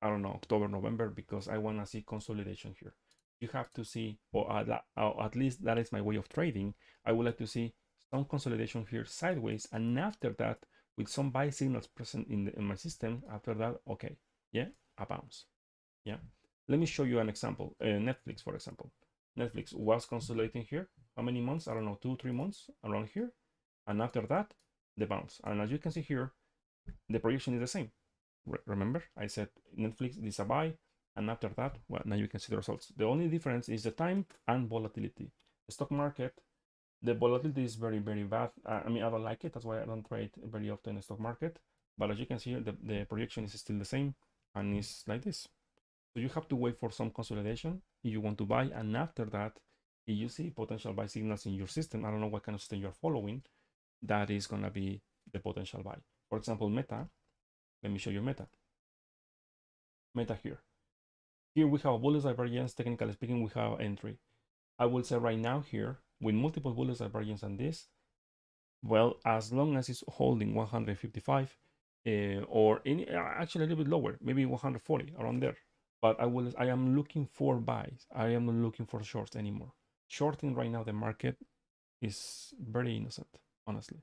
I don't know, October, November, because I want to see consolidation here. You have to see, or at least that is my way of trading. I would like to see some consolidation here sideways, and after that, with some buy signals present in my system, after that, okay, yeah, a bounce. Yeah, let me show you an example. Netflix, for example. Netflix was consolidating here. How many months? I don't know, 2-3 months around here. And after that, the bounce. And as you can see here, the projection is the same. Remember, I said Netflix is a buy. And after that, well, now you can see the results. The only difference is the time and volatility. The stock market, the volatility is very bad. I mean, I don't like it. That's why I don't trade very often in the stock market. But as you can see here, the projection is still the same. And it's like this. So you have to wait for some consolidation if you want to buy. And after that, if you see potential buy signals in your system, I don't know what kind of system you're following, that is going to be the potential buy. For example, Meta, let me show you Meta. Meta here. Here we have a bullish divergence. Technically speaking, we have entry. I will say right now here, with multiple bullish divergence on this, well, as long as it's holding 155 or any, actually a little bit lower, maybe 140 around there. But I am looking for buys. I am not looking for shorts anymore. Shorting right now the market is very innocent, honestly.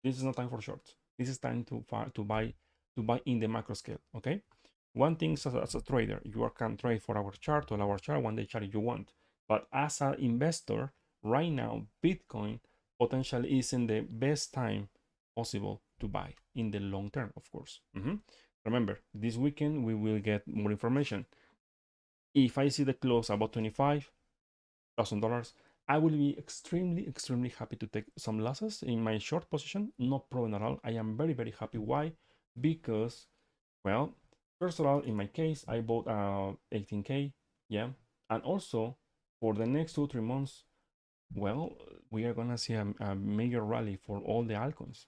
This is not time for shorts. This is time to buy in the macro scale. Okay. One thing as a trader, you can trade for our chart or our chart, 1 day chart if you want. But as an investor, right now, Bitcoin potentially isn't the best time possible to buy in the long term, of course. Remember, this weekend we will get more information. If I see the close about $25,000, I will be extremely happy to take some losses in my short position. No problem at all. I am very happy. Why? Because, well, first of all, in my case, I bought 18K, yeah, and also for the next 2-3 months, well, we are gonna see a major rally for all the altcoins.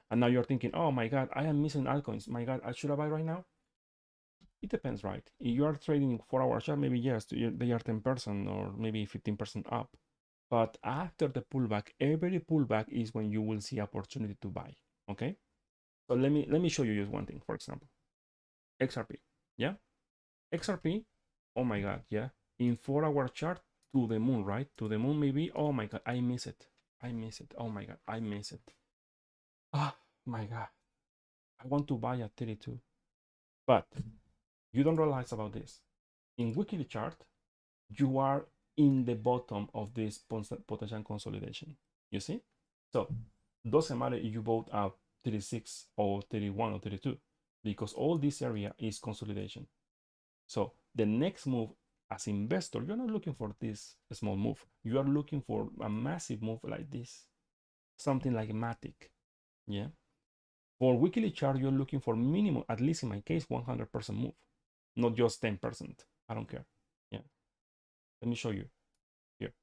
And now you're thinking, oh my God, I am missing altcoins. My God, should I buy right now? It depends, right? If you are trading 4 hour chart, maybe yes, they are 10% or maybe 15% up. But after the pullback, every pullback is when you will see opportunity to buy. Okay. So let me show you just one thing. For example, XRP. Yeah. XRP. Oh my God. Yeah. In 4 hour chart to the moon, right? To the moon, maybe. Oh my God. I miss it. I miss it. Oh my God. I miss it. Ah, my God. I want to buy at 32. But you don't realize about this. In weekly chart, you are in the bottom of this potential consolidation. You see? So doesn't matter if you bought at 36 or 31 or 32, because all this area is consolidation. So the next move as investor, you're not looking for this small move. You are looking for a massive move like this, something like Matic. Yeah. For weekly chart, you're looking for minimum, at least in my case, 100% move, not just 10%. I don't care. Yeah. Let me show you here.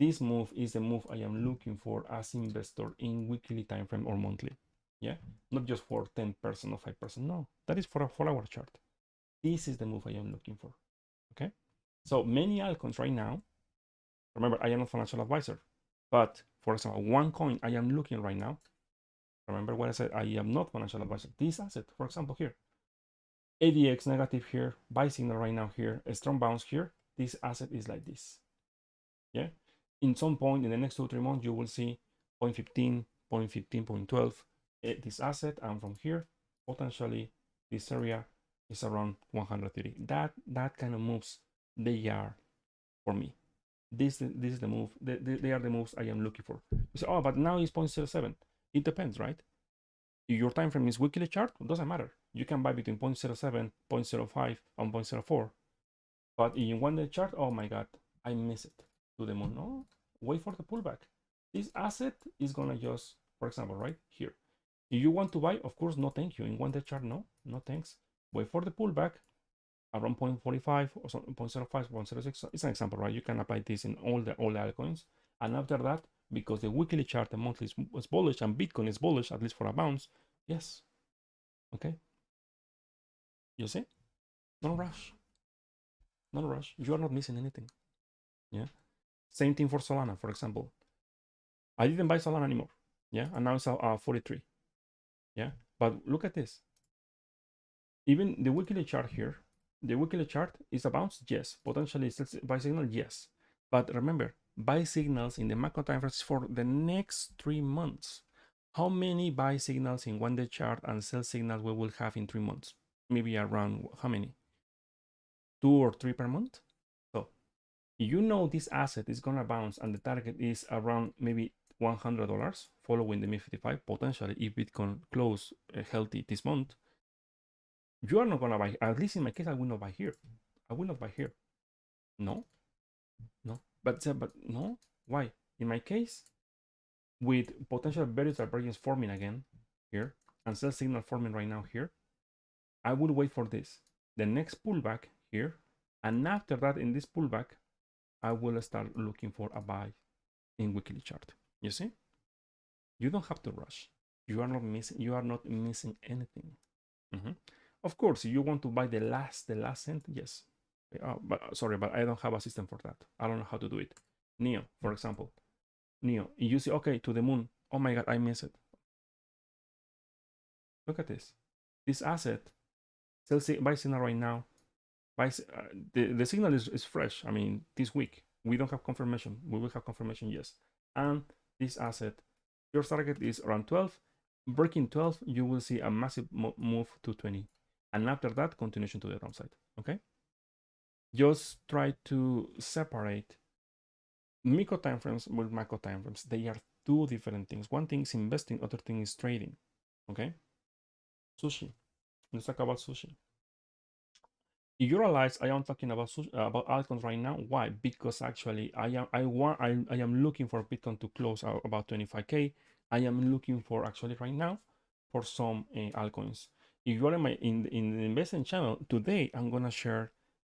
This move is the move I am looking for as investor in weekly time frame or monthly. Yeah, not just for 10% or 5%. No, that is for a 4 hour chart. This is the move I am looking for. Okay, so many altcoins right now. Remember, I am not a financial advisor, but for example, one coin I am looking right now. Remember what I said? I am not financial advisor. This asset, for example, here, ADX negative here, buy signal right now here, a strong bounce here. This asset is like this. Yeah. In some point in the next 2-3 months, you will see 0.15, 0.15, 0.12 this asset, and from here, potentially this area is around 130. That kind of moves, they are for me. This is the move. They are the moves I am looking for. You say, oh, but now it's 0.07. It depends, right? If your time frame is weekly chart, it doesn't matter. You can buy between 0.07, 0.05, and 0.04. But in 1 day chart, oh my God, I miss it to the moon. No, wait for the pullback. This asset is gonna just, for example, right here. If you want to buy, of course, no thank you. In 1 day chart, no thanks. Wait for the pullback around 0.45 or 0.05, 0.06. It's an example, right? You can apply this in all the altcoins. And after that, because the weekly chart, the monthly is bullish and Bitcoin is bullish, at least for a bounce, yes. Okay. You see? No rush. No rush. You are not missing anything. Yeah. Same thing for Solana, for example. I didn't buy Solana anymore. Yeah. And now it's 43. Yeah. But look at this. Even the weekly chart here, the weekly chart is a bounce. Yes. Potentially it's buy signal. Yes. But remember, buy signals in the macro time frames for the next 3 months. How many buy signals in 1 day chart and sell signals we will have in 3 months? Maybe around how many? 2 or 3 per month? So you know this asset is gonna bounce and the target is around maybe $100 following the MiFID potentially if Bitcoin close healthy this month. You are not gonna buy, at least in my case, I will not buy here. I will not buy here. No, but no. Why? In my case, with potential bearish divergence forming again here and sell signal forming right now here, I will wait for this, the next pullback here, and after that in this pullback, I will start looking for a buy in weekly chart. You see? You don't have to rush. You are not missing anything. Of course, if you want to buy the last cent, yes. But sorry, but I don't have a system for that. I don't know how to do it. Neo, for example. Neo, you see, okay, to the moon. Oh my God, I miss it. Look at this. This asset, sells it, buy signal right now. The signal is fresh. I mean, this week. We don't have confirmation. We will have confirmation, yes. And this asset, your target is around 12. Breaking 12, you will see a massive move to 20. And after that, continuation to the downside. Okay? Just try to separate micro timeframes with macro timeframes. They are two different things. One thing is investing, other thing is trading. Okay? Sushi. Let's talk about sushi. You realize I am talking about about altcoins right now. Why? Because actually I am looking for Bitcoin to close out about 25K. I am looking for actually right now for some altcoins. If you are in the investing channel today, I'm gonna share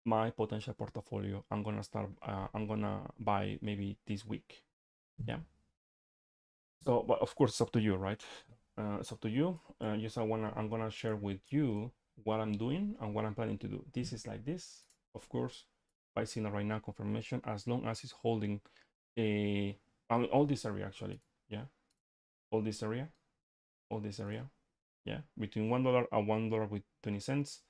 my potential portfolio. I'm gonna start. I'm gonna buy maybe this week. Yeah. So, but of course, it's up to you, right? It's up to you. Just I'm gonna share with you what I'm doing and what I'm planning to do. This is like this, of course, by seeing right now confirmation as long as it's holding a all this area actually, yeah, all this area, all this area, yeah, between $1 and $1 with 20 cents.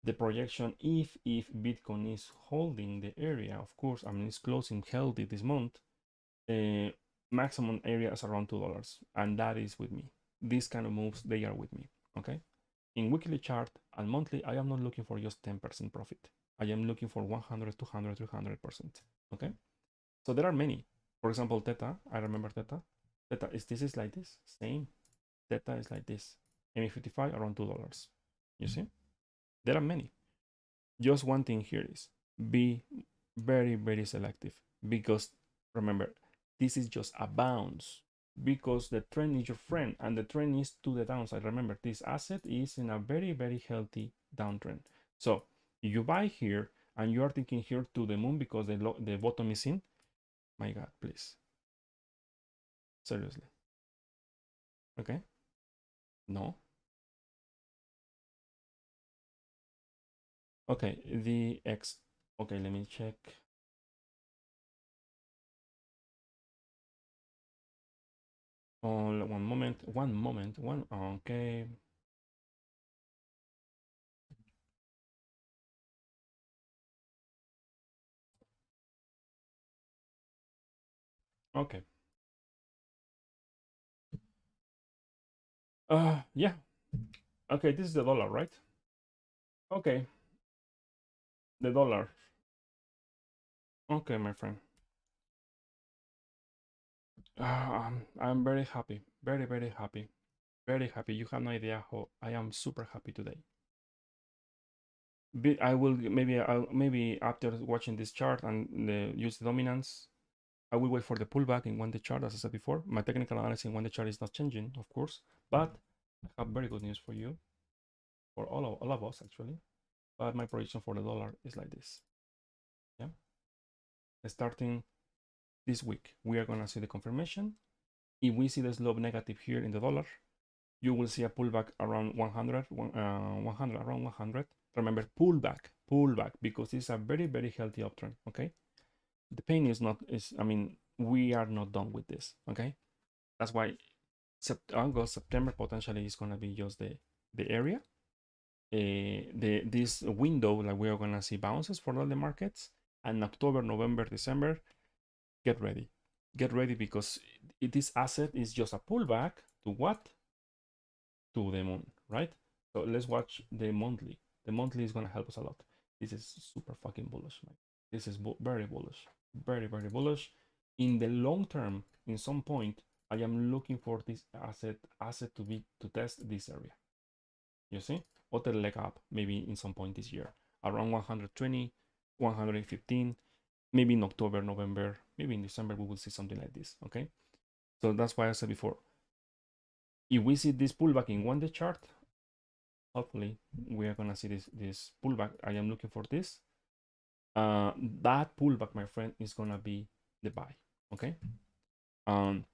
The projection, if Bitcoin is holding the area, of course, I mean it's closing healthy this month. Maximum area is around $2, and that is with me. These kind of moves, they are with me. Okay. In weekly chart and monthly, I am not looking for just 10% profit. I am looking for 100, 200, 300%. Okay. So there are many. For example, Theta. I remember Theta. Theta is this is like this. Same. Theta is like this. MA55 around $2. You see? There are many. Just one thing here is be very, very selective because remember, this is just a bounce because the trend is your friend and the trend is to the downside. Remember, this asset is in a very, very healthy downtrend. So you buy here and you are thinking here to the moon because the bottom is in, my God, please. Seriously. Okay? No. Okay, the X. Okay, let me check. Oh, one moment, okay. Okay. Yeah. Okay, this is the dollar, right? Okay, the dollar. Okay, my friend. I'm very happy. Very, very happy. Very happy. You have no idea how I am super happy today. I will maybe after watching this chart and use the dominance, I will wait for the pullback in one day chart, as I said before. My technical analysis in one day chart is not changing, of course, but I have very good news for you, for all of us actually. But my projection for the dollar is like this. Yeah, starting this week, we are gonna see the confirmation. If we see the slope negative here in the dollar, you will see a pullback around 100, 100 around 100. Remember, pullback, because it's a very, very healthy uptrend. Okay, the pain is not I mean, we are not done with this. Okay, that's why August, September potentially is gonna be just the area. This window, like we are gonna see bounces for all the markets, and October, November, December, get ready. Get ready because this asset is just a pullback to what? To the moon, right? So let's watch the monthly. The monthly is gonna help us a lot. This is super fucking bullish, man. This is very bullish, very, very bullish. In the long term, in some point, I am looking for this asset to test this area. You see, other leg up maybe in some point this year, around 120, 115, maybe in October, November, maybe in December we will see something like this. Okay, so that's why I said before, if we see this pullback in one day chart, hopefully we are gonna see this pullback. I am looking for this. That pullback, my friend, is gonna be the buy. Okay. Um,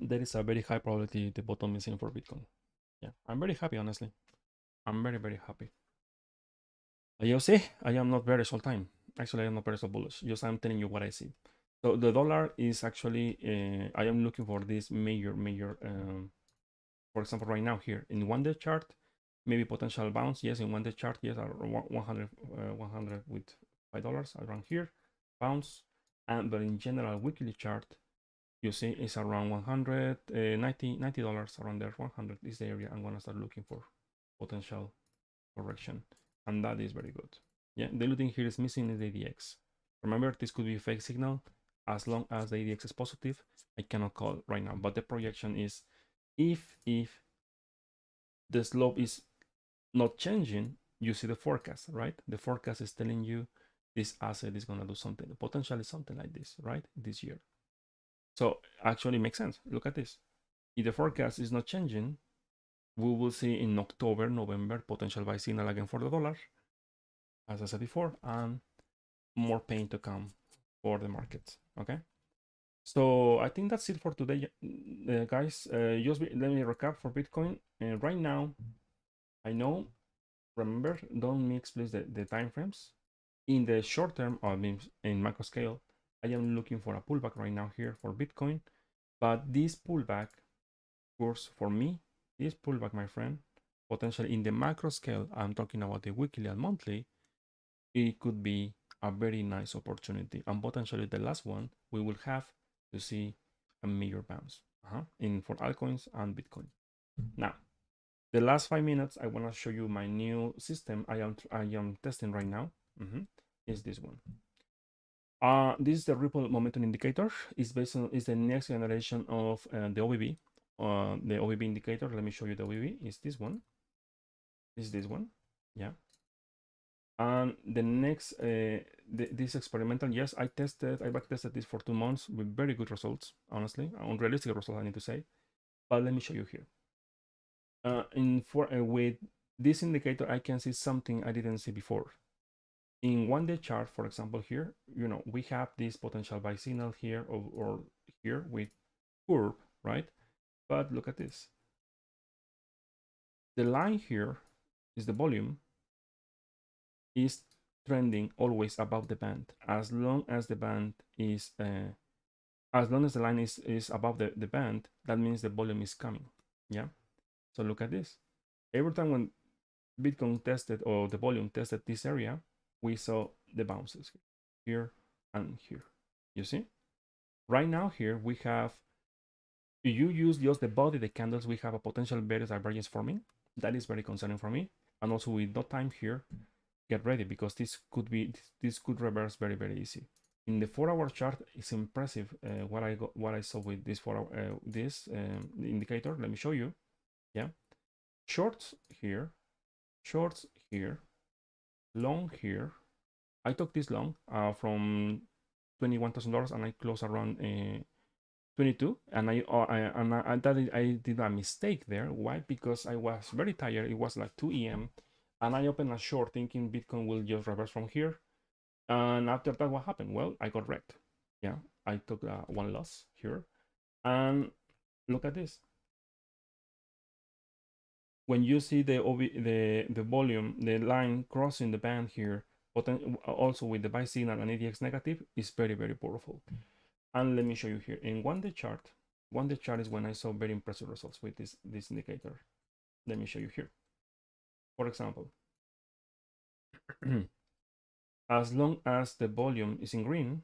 there is a very high probability the bottom is in for Bitcoin. Yeah, I'm very happy, honestly. I'm very, very happy. You see, I am not bearish all time. Actually, I'm not bearish or bullish. Just I'm telling you what I see. So the dollar is actually, I am looking for this major, for example, right now here in 1-day chart, maybe potential bounce. Yes, in 1-day chart, yes, 100 with $5 around here, bounce. And but in general weekly chart, you see it's around 190 $90 around there. 100 is the area I'm gonna start looking for potential correction, and that is very good. Yeah, the only thing here is missing is the ADX. Remember, this could be a fake signal. As long as the ADX is positive, I cannot call right now. But the projection is if the slope is not changing, you see the forecast, right? The forecast is telling you this asset is gonna do something. The potential is something like this, right? This year. So actually makes sense. Look at this. If the forecast is not changing, we will see in October, November potential buy signal again for the dollar, as I said before, and more pain to come for the markets. Okay. So I think that's it for today, guys. Let me recap for Bitcoin. Right now, I know. Remember, don't mix please the time frames. In the short term, I mean in macro scale, I am looking for a pullback right now here for Bitcoin. But this pullback, of course, for me, this pullback, my friend, potentially in the macro scale, I'm talking about the weekly and monthly, it could be a very nice opportunity. And potentially the last one, we will have to see a major bounce in for altcoins and Bitcoin. Now, the last 5 minutes, I want to show you my new system I am testing right now. Is this one. This is the Ripple Momentum Indicator. It's based on is the next generation of the OBB. The OBB indicator. Let me show you the OBB. Is this one? Is this one? Yeah. And the next, this experimental, yes, I back tested this for 2 months with very good results, honestly, unrealistic results, I need to say. But let me show you here. With this indicator, I can see something I didn't see before. In 1-day chart, for example, here, we have this potential buy signal here or here with curve, right? But look at this. The line here is the volume is trending always above the band. As long as the band is, as long as the line is above the band, that means the volume is coming. Yeah. So look at this. Every time when Bitcoin tested or the volume tested this area, we saw the bounces here and here. You see? Right now here we have, if you use just the body, the candles, we have a potential bearish divergence forming. That is very concerning for me. And also with no time here, get ready because this could reverse very, very easy. In the 4-hour chart, it's impressive what I saw with this 4-hour indicator. Let me show you. Yeah, shorts here, long here. I took this long from $21,000 and I closed around 22, and I did a mistake there. Why? Because I was very tired. It was like 2 a.m. and I opened a short thinking Bitcoin will just reverse from here. And after that, what happened? Well, I got wrecked. Yeah, I took one loss here, and look at this. When you see the volume, the line crossing the band here, also with the buy signal and ADX negative, is very, very powerful. And let me show you here in 1-day chart. 1-day chart is when I saw very impressive results with this indicator. Let me show you here. For example, as long as the volume is in green,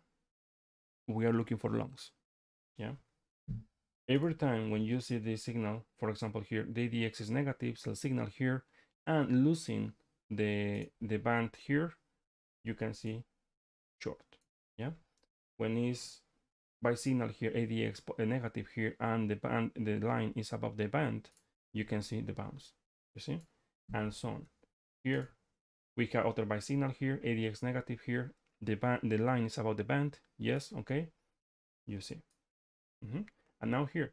we are looking for longs. Yeah. Every time when you see the signal, for example here, the ADX is negative, sell signal here, and losing the band here, you can see short. Yeah. When it's buy signal here, ADX negative here, and the line is above the band, you can see the bounce. You see, and so on. Here we have other buy signal here, ADX negative here. The line is above the band. Yes, okay. You see. And now here,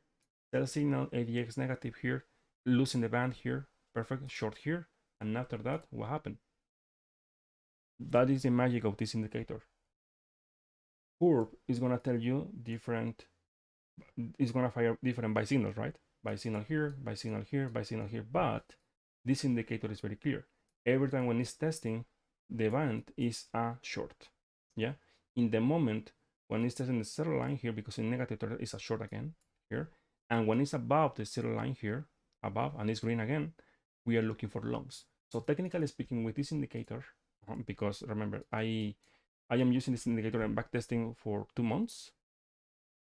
sell signal, ADX negative here, losing the band here, perfect, short here. And after that, what happened? That is the magic of this indicator. Curve is gonna tell you different. It's gonna fire different buy signals, right? Buy signal here, buy signal here, buy signal here. But this indicator is very clear. Every time when it's testing, the band is a short. Yeah. In the moment when it's testing the zero line here, because in negative territory it's a short again here, and when it's above the zero line here, above, and it's green again, we are looking for longs. So technically speaking, with this indicator, because remember, I am using this indicator and backtesting for 2 months.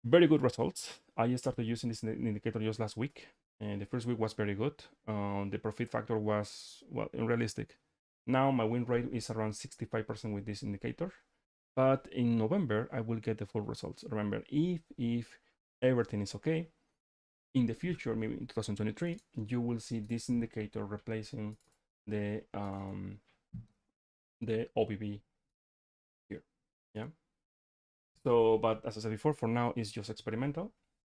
Very good results. I started using this indicator just last week, and the first week was very good. The profit factor was, well, unrealistic. Now my win rate is around 65% with this indicator, but in November I will get the full results. Remember, if everything is okay, in the future, maybe in 2023, you will see this indicator replacing the OBB here. Yeah. So, but as I said before, for now it's just experimental.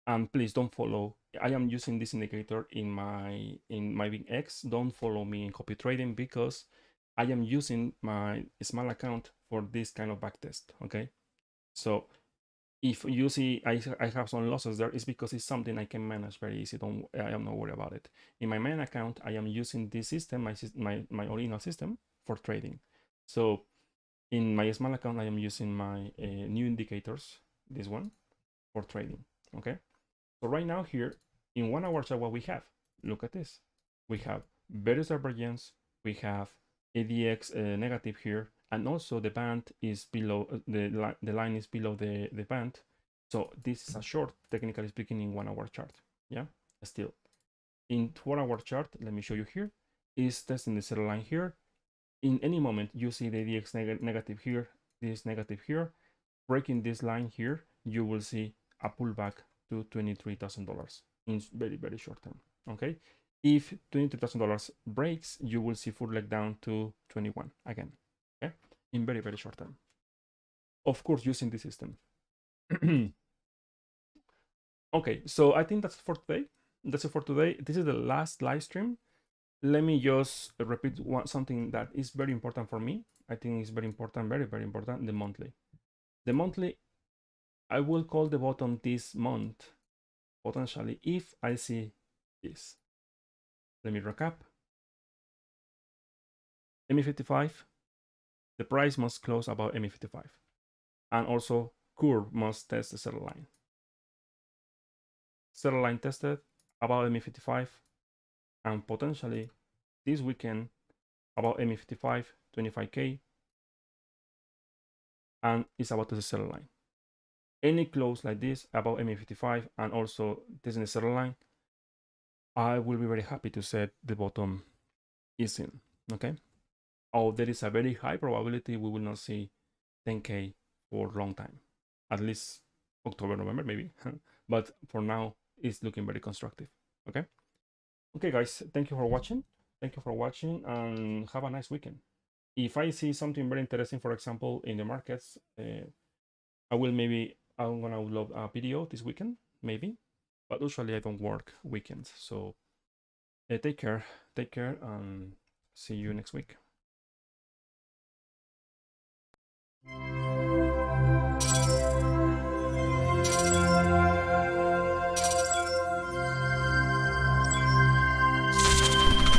And please don't follow. I am using this indicator in my Big X. Don't follow me in copy trading, because I am using my small account for this kind of backtest. Okay. So if you see I have some losses there, it's because it's something I can manage very easy. I am not worried about it. In my main account, I am using this system, my original system, for trading. So in my small account, I am using my new indicators, this one, for trading. Okay. So right now here in 1 hour chart, what we have, look at this. We have various divergence. We have ADX negative here, and also the band is below, the line is below the band. So this is a short, technically speaking, in 1 hour chart. Yeah, still. In 4 hour chart, let me show you here, is testing the zero line here. In any moment, you see the ADX negative here, this negative here. Breaking this line here, you will see a pullback to $23,000 in very, very short term. Okay. If $23,000 breaks, you will see full leg down to 21 again. Okay. In very, very short term. Of course, using the system. Okay. So I think that's for today. That's it for today. This is the last live stream. Let me just repeat something that is very important for me. I think it's very important, very, very important, the monthly. The monthly, I will call the bottom this month, potentially, if I see this. Let me recap. MA55, the price must close above MA55. And also, curve must test the settle line. Settle line tested above MA55, and potentially this weekend about MA55, 25K, and it's about the settle line. Any close like this about MA55 and also this in the settle line, I will be very happy to say the bottom is in. Okay. Oh, there is a very high probability we will not see 10K for a long time, at least October, November, maybe. But for now, it's looking very constructive. Okay. Okay, guys, thank you for watching. Thank you for watching, and have a nice weekend. If I see something very interesting, for example, in the markets, I'm gonna upload a video this weekend, maybe. But usually I don't work weekends. So take care, and see you next week.